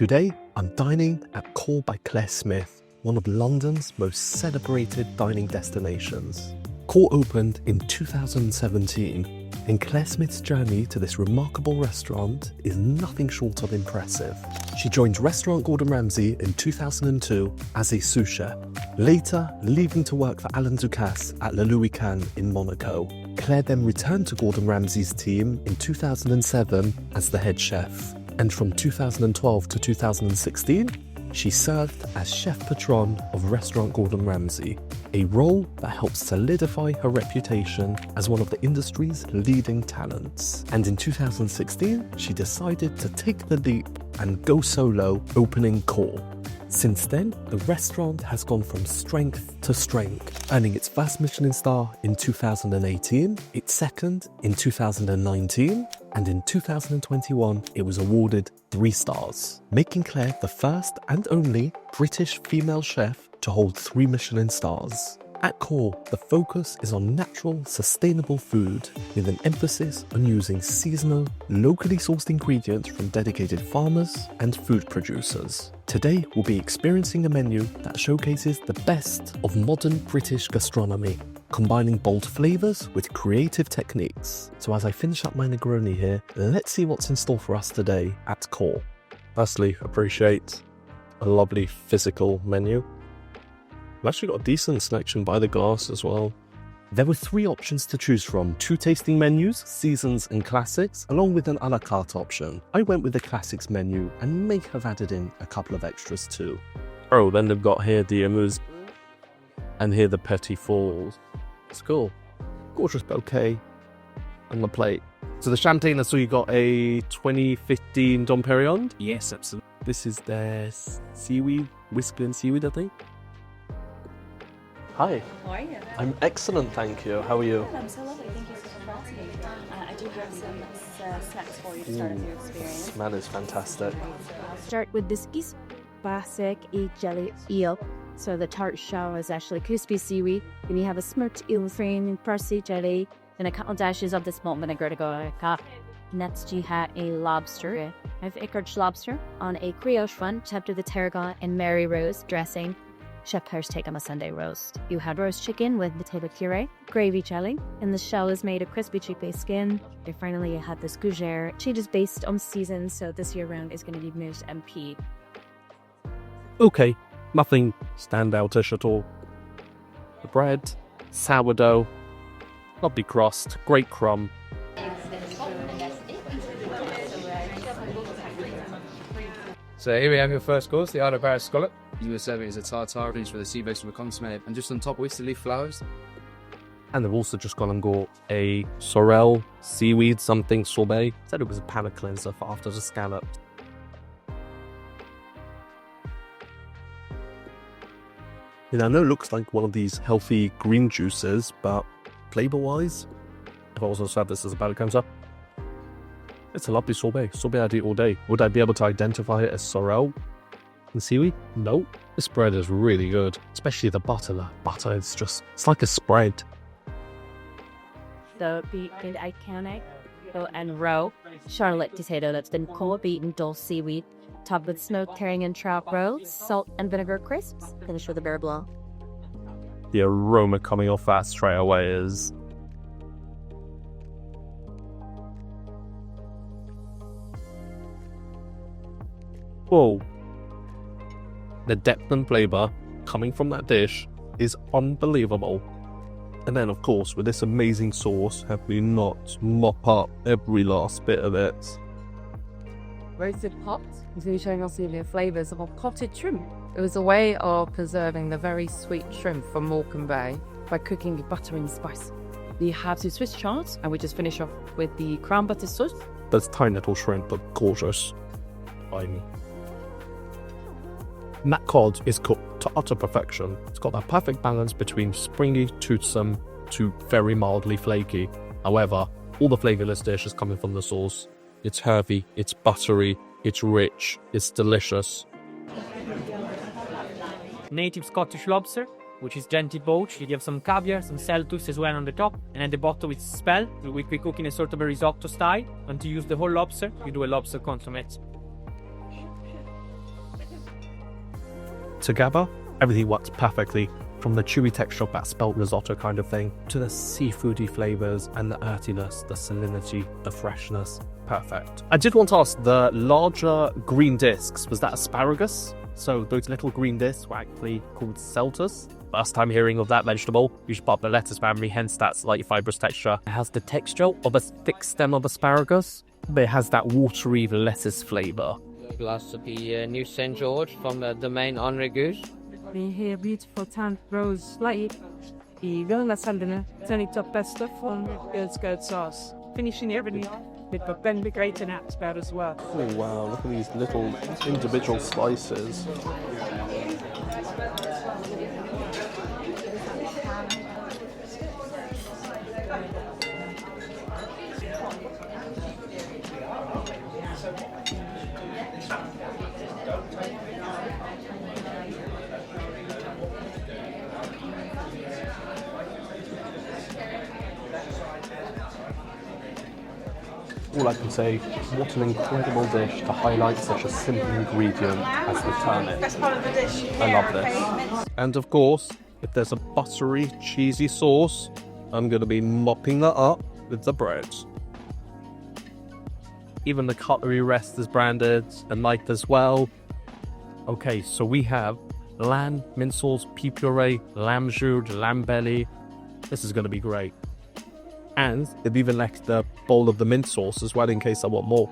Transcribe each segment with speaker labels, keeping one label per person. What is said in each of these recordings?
Speaker 1: Today, I'm dining at Core by Clare Smyth, one of London's most celebrated dining destinations. Core opened in 2017, and Clare Smyth's journey to this remarkable restaurant is nothing short of impressive. She joined restaurant Gordon Ramsay in 2002 as a sous chef, later leaving to work for Alain Ducasse at Le Louis Cannes in Monaco. Claire then returned to Gordon Ramsay's team in 2007 as the head chef, and from 2012 to 2016, she served as chef patron of restaurant Gordon Ramsay, a role that helped solidify her reputation as one of the industry's leading talents. And in 2016, she decided to take the leap and go solo, opening Core. Since then, the restaurant has gone from strength to strength, earning its first Michelin star in 2018, its second in 2019, and in 2021 it was awarded 3 stars, making Claire the first and only British female chef to hold 3 Michelin stars. At Core, the focus is on natural, sustainable food with an emphasis on using seasonal, locally sourced ingredients from dedicated farmers and food producers. Today, we'll be experiencing a menu that showcases the best of modern British gastronomy, combining bold flavours with creative techniques. So as I finish up my Negroni here, let's see what's in store for us today at Core. Firstly, appreciate a lovely physical menu. I've actually got a decent selection by the glass as well. There were 3 options to choose from: 2 tasting menus, seasons and classics, along with an a la carte option. I went with the classics menu and may have added in a couple of extras too. Oh, then they've got here the amuse and here the petit fours. It's cool. Gorgeous bouquet on the plate. So the champagne, I saw you got a 2015 Dom Perignon?
Speaker 2: Yes, absolutely.
Speaker 1: This is their seaweed, whiskey and seaweed, I think. Hi.
Speaker 3: How are you?
Speaker 1: I'm excellent, thank you. How are you?
Speaker 3: I'm so lovely. Thank you so much for asking. I do have some snacks for you to start off your experience.
Speaker 1: Smell is fantastic.
Speaker 4: Start with biscuits, basic jelly eel. So the tart shell is actually crispy seaweed. Then you have a smoked eel cream, parsley jelly, then a couple dashes of the smoked vinegar to go on top. Next, you have a lobster. I have acreage lobster on a brioche bun, topped with the tarragon and Mary Rose dressing. Chef Pear's take on a Sunday roast. You had roast chicken with potato puree, gravy jelly, and the shell is made of crispy chickpea skin. And finally, you had this gougere. Changes based on season, so this year round is going to be mousse and pea.
Speaker 1: Okay, nothing standoutish at all. The bread, sourdough, lovely crust, great crumb.
Speaker 2: So here we have your first course, the Isle of Paris scallop. You were serving as a tartare with a sea base with a consomme, and just on top oyster leaf flowers.
Speaker 1: And they've also just gone and got a sorrel, seaweed, something sorbet. Said it was a palate cleanser for after the scallops. I know it looks like one of these healthy green juices, but flavour-wise, if I was to serve this as a palate cleanser, it's a lovely sorbet. Sorbet I'd eat all day. Would I be able to identify it as sorrel and seaweed? No. This bread is really good, especially the butter. The butter is just, it's like a spread.
Speaker 4: The beaten iconic and roe charlotte potato that's been cold beaten dull seaweed, topped with smoked herring and trout rolls, salt and vinegar crisps, finished with a beurre blanc.
Speaker 1: The aroma coming off that straight away is... whoa. The depth and flavour coming from that dish is unbelievable. And then, of course, with this amazing sauce, have we not mop up every last bit of it?
Speaker 5: Roasted pots, so showing us the flavours of a potted shrimp. It was a way of preserving the very sweet shrimp from Morecambe Bay by cooking with butter and spice. We have the Swiss chard, and we just finish off with the crown butter sauce.
Speaker 1: That's tiny little shrimp, but gorgeous. Tiny. And that cod is cooked to utter perfection. It's got that perfect balance between springy, toothsome to very mildly flaky. However, all the flavourless dish is coming from the sauce. It's hearty, it's buttery, it's rich, it's delicious.
Speaker 6: Native Scottish lobster, which is gently poached. You have some caviar, some celtus as well on the top, and at the bottom it's spelt, which we cook in a sort of a risotto style. And to use the whole lobster, you do a lobster consommé.
Speaker 1: together, everything works perfectly. From the chewy texture of that spelt risotto kind of thing, to the seafoody flavours and the earthiness, the salinity, the freshness. Perfect. I did want to ask, the larger green discs, was that asparagus? So those little green discs were actually called selters. First time hearing of that vegetable. Usually part of the lettuce family, hence that's light fibrous texture. It has the texture of a thick stem of asparagus, but it has that watery lettuce flavour.
Speaker 7: Glass of the new St. George from the domain Henri Goose.
Speaker 5: We hear beautiful tan rose slightly. Eagle, la sandina. Turn it up pesto from good sauce. Finishing everything with a Ben grated applebaum as well.
Speaker 1: Oh wow, look at these little individual slices. All I can say, what an incredible dish to highlight such a simple ingredient as the turnip.
Speaker 3: Best part of the dish.
Speaker 1: I love this. And of course, if there's a buttery, cheesy sauce, I'm going to be mopping that up with the bread. Even the cutlery rest is branded and liked as well. Okay, so we have lamb, mint sauce, pea puree, lamb jus, lamb belly. This is going to be great. And they've even left the bowl of the mint sauce as well in case I want more.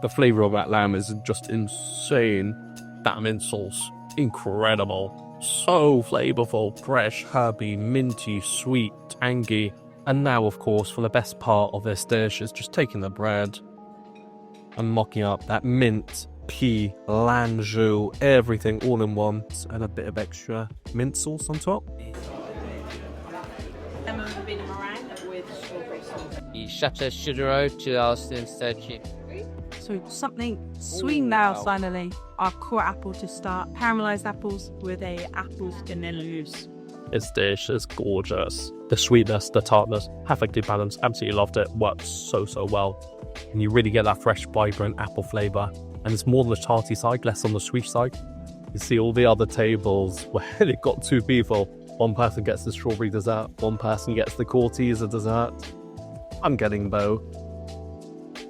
Speaker 1: The flavour of that lamb is just insane. That mint sauce, incredible. So flavourful, fresh, herby, minty, sweet, tangy. And now, of course, for the best part of this dish is just taking the bread and mocking up that mint, pea, lamb jus, everything all in one, and a bit of extra mint sauce on top.
Speaker 3: Lemon verbena meringue with strawberry sauce.
Speaker 7: The Chateau Chudero 2013.
Speaker 8: So something sweet now, finally. Our core apple to start. Caramelized apples with a apples vanilla mousse.
Speaker 1: This dish is gorgeous. The sweetness, the tartness, perfectly balanced. Absolutely loved it. Works so well. And you really get that fresh, vibrant apple flavour. And it's more on the tarty side, less on the sweet side. You see all the other tables where it got two people. One person gets the strawberry dessert, one person gets the Cortese dessert. I'm getting both.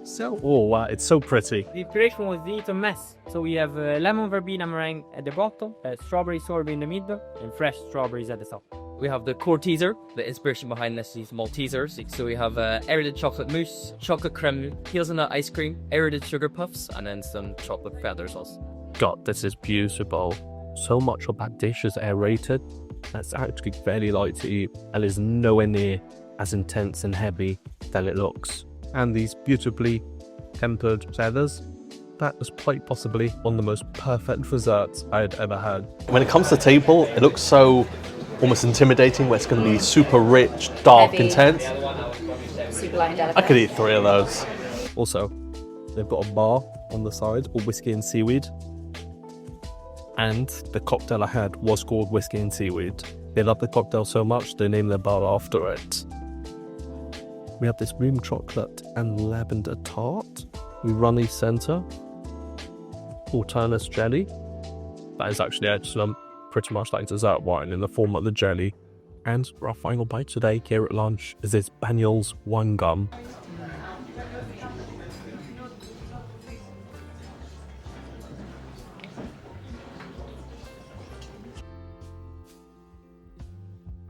Speaker 1: So, oh wow, it's so pretty.
Speaker 6: The decoration was a little mess. So we have lemon verbena meringue at the bottom, strawberry sorbet in the middle, and fresh strawberries at the top.
Speaker 7: We have the Corteser. The inspiration behind this is Maltesers. So we have aerated chocolate mousse, chocolate creme, hazelnut ice cream, aerated sugar puffs, and then some chocolate feather sauce.
Speaker 1: God, this is beautiful. So much of that dish is aerated. That's actually fairly light to eat and is nowhere near as intense and heavy than it looks. And these beautifully tempered feathers, that was quite possibly one of the most perfect desserts I had ever had. When it comes to table, it looks so almost intimidating, where it's going to be super rich, dark,
Speaker 4: Heavy.
Speaker 1: intense.
Speaker 4: Super light and
Speaker 1: I
Speaker 4: delicate.
Speaker 1: could eat 3 of those. Also, they've got a bar on the side, or whiskey and seaweed. And the cocktail I had was called whiskey and seaweed. They love the cocktail so much, they named their bar after it. We have this room chocolate and lavender tart, runny centre, Alternus jelly. That is actually excellent, pretty much like dessert wine in the form of the jelly. And for our final bite today here at lunch is this Banyuls wine gum.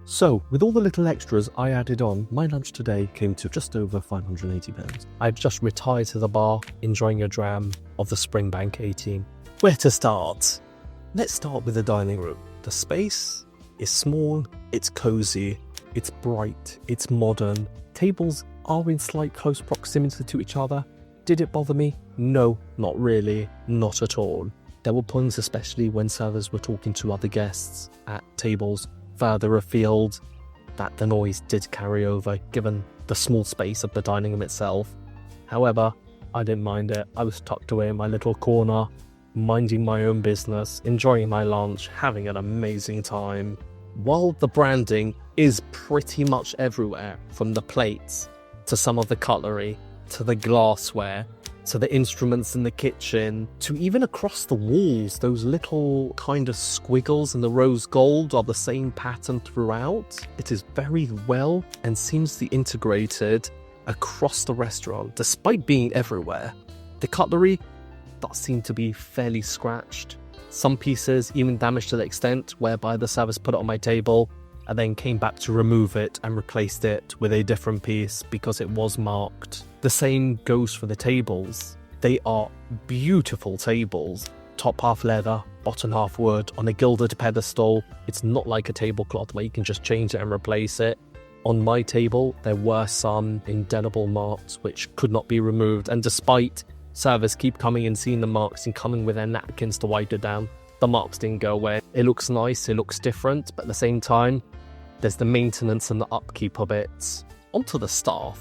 Speaker 1: So, with all the little extras I added on, my lunch today came to just over £580. I've just retired to the bar, enjoying a dram of the Springbank 18. Where to start? Let's start with the dining room. The space is small, it's cosy, it's bright, it's modern. Tables are in slight close proximity to each other. Did it bother me? No, not really, not at all. There were points, especially when servers were talking to other guests at tables further afield, that the noise did carry over given the small space of the dining room itself. However, I didn't mind it. I was tucked away in my little corner, minding my own business, enjoying my lunch, having an amazing time. While the branding is pretty much everywhere, from the plates to some of the cutlery to the glassware, to the instruments in the kitchen, to even across the walls, those little kind of squiggles in the rose gold are the same pattern throughout. It is very well and seamlessly integrated across the restaurant, despite being everywhere. The cutlery does seem to be fairly scratched. Some pieces even damaged to the extent whereby the servers put it on my table and then came back to remove it and replaced it with a different piece because it was marked. The same goes for the tables. They are beautiful tables. Top half leather, bottom half wood, on a gilded pedestal. It's not like a tablecloth where you can just change it and replace it. On my table, there were some indelible marks which could not be removed, and despite servers keep coming and seeing the marks and coming with their napkins to wipe it down, the marks didn't go away. It looks nice, it looks different, but at the same time, there's the maintenance and the upkeep of it. Onto the staff.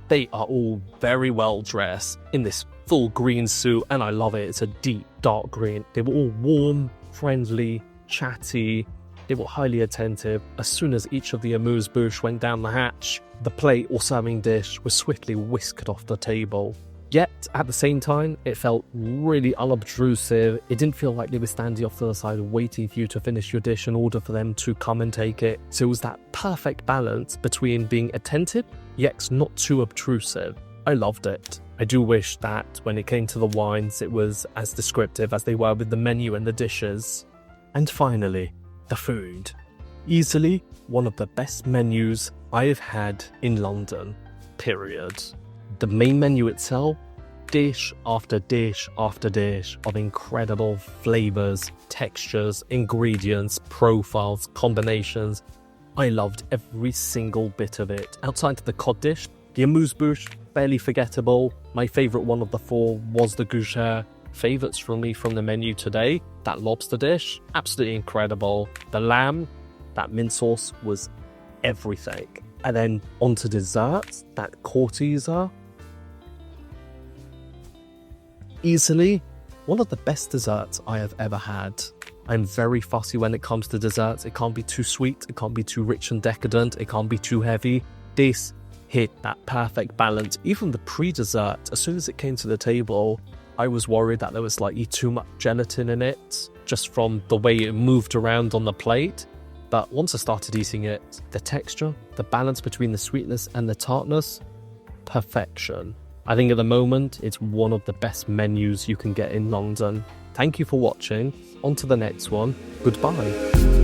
Speaker 1: They are all very well dressed in this full green suit, and I love it. It's a deep, dark green. They were all warm, friendly, chatty. They were highly attentive. As soon as each of the amuse-bouche went down the hatch, the plate or serving dish was swiftly whisked off the table. Yet, at the same time, it felt really unobtrusive. It didn't feel like they were standing off to the side waiting for you to finish your dish in order for them to come and take it. So it was that perfect balance between being attentive, yet not too obtrusive. I loved it. I do wish that when it came to the wines, it was as descriptive as they were with the menu and the dishes. And finally, the food. Easily one of the best menus I have had in London, period. The main menu itself, dish after dish after dish of incredible flavors, textures, ingredients, profiles, combinations. I loved every single bit of it. Outside of the cod dish, the amuse-bouche, fairly forgettable. My favourite one of the four was the gougere. Favourites for me from the menu today, that lobster dish, absolutely incredible. The lamb, that mint sauce was everything. And then onto desserts, that courtiser. Easily one of the best desserts I have ever had. I'm very fussy when it comes to desserts. It can't be too sweet, it can't be too rich and decadent, it can't be too heavy. This hit that perfect balance. Even the pre-dessert, as soon as it came to the table, I was worried that there was slightly too much gelatin in it, just from the way it moved around on the plate. But once I started eating it, the texture, the balance between the sweetness and the tartness, perfection. I think at the moment, it's one of the best menus you can get in London. Thank you for watching. On to the next one. Goodbye.